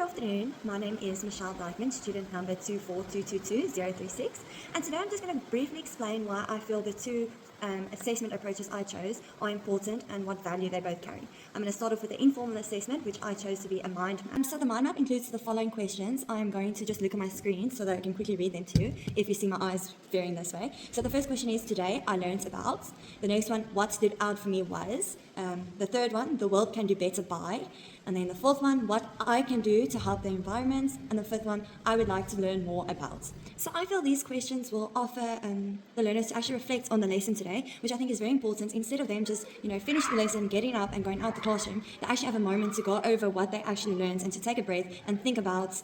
afternoon. My name is Michelle Dykeman, student number 242222036, and today I'm just going to briefly explain why I feel the two assessment approaches I chose are important and what value they both carry. I'm going to start off with the informal assessment, which I chose to be a mind map. So the mind map includes the following questions. I'm going to just look at my screen so that I can quickly read them to you if you see my eyes veering this way. So the first question is, today I learned about. The next one, what stood out for me was. The third one, the world can do better by. And then the fourth one, what I can do to help the environment. And the fifth one, I would like to learn more about. So I feel these questions will offer the learners to actually reflect on the lesson today, which I think is very important. Instead of them just, finish the lesson, getting up and going out the classroom, they actually have a moment to go over what they actually learned and to take a breath and think about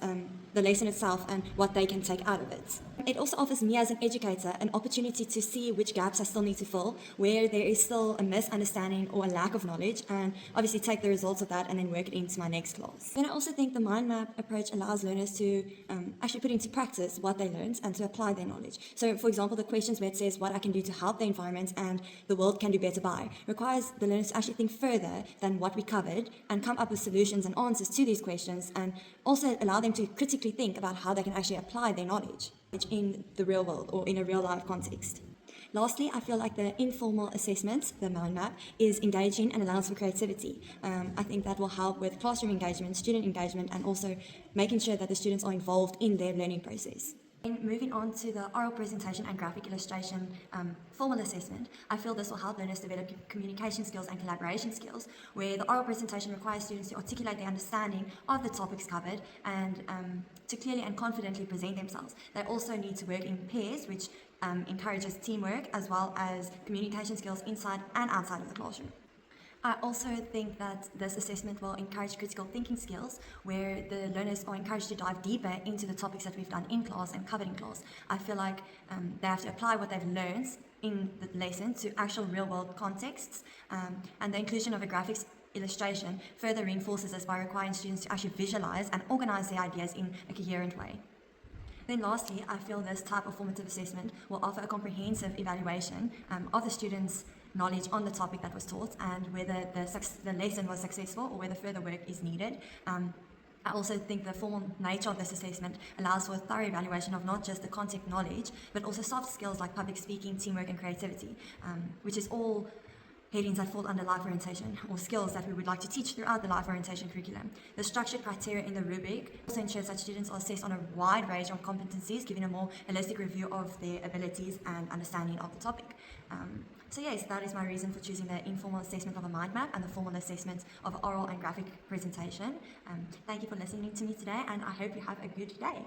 the lesson itself and what they can take out of it. It also offers me as an educator an opportunity to see which gaps I still need to fill, where there is still a misunderstanding or a lack of knowledge, and obviously take the results of that and then work it into my next class. Then I also think the mind map approach allows learners to actually put into practice what they learned and to apply their knowledge. So for example, the questions where it says what I can do to help the environment and the world can do better by requires the learners to actually think further than what we covered and come up with solutions and answers to these questions, and also allow them to critically think about how they can actually apply their knowledge in the real world or in a real life context. Lastly, I feel like the informal assessment, the mind map, is engaging and allows for creativity. I think that will help with classroom engagement, student engagement, and also making sure that the students are involved in their learning process. And moving on to the oral presentation and graphic illustration formal assessment, I feel this will help learners develop communication skills and collaboration skills, where the oral presentation requires students to articulate their understanding of the topics covered and to clearly and confidently present themselves. They also need to work in pairs, which encourages teamwork as well as communication skills inside and outside of the classroom. I also think that this assessment will encourage critical thinking skills, where the learners are encouraged to dive deeper into the topics that we've done in class and covered in class. I feel like they have to apply what they've learned in the lesson to actual real-world contexts, and the inclusion of a graphics illustration further reinforces this by requiring students to actually visualize and organize their ideas in a coherent way. Then lastly, I feel this type of formative assessment will offer a comprehensive evaluation of the students' knowledge on the topic that was taught and whether the lesson was successful or whether further work is needed. I also think the formal nature of this assessment allows for a thorough evaluation of not just the content knowledge, but also soft skills like public speaking, teamwork, and creativity, which is all headings that fall under life orientation, or skills that we would like to teach throughout the life orientation curriculum. The structured criteria in the rubric also ensures that students are assessed on a wide range of competencies, giving a more holistic review of their abilities and understanding of the topic. So yes, that is my reason for choosing the informal assessment of a mind map and the formal assessment of oral and graphic presentation. Thank you for listening to me today, and I hope you have a good day.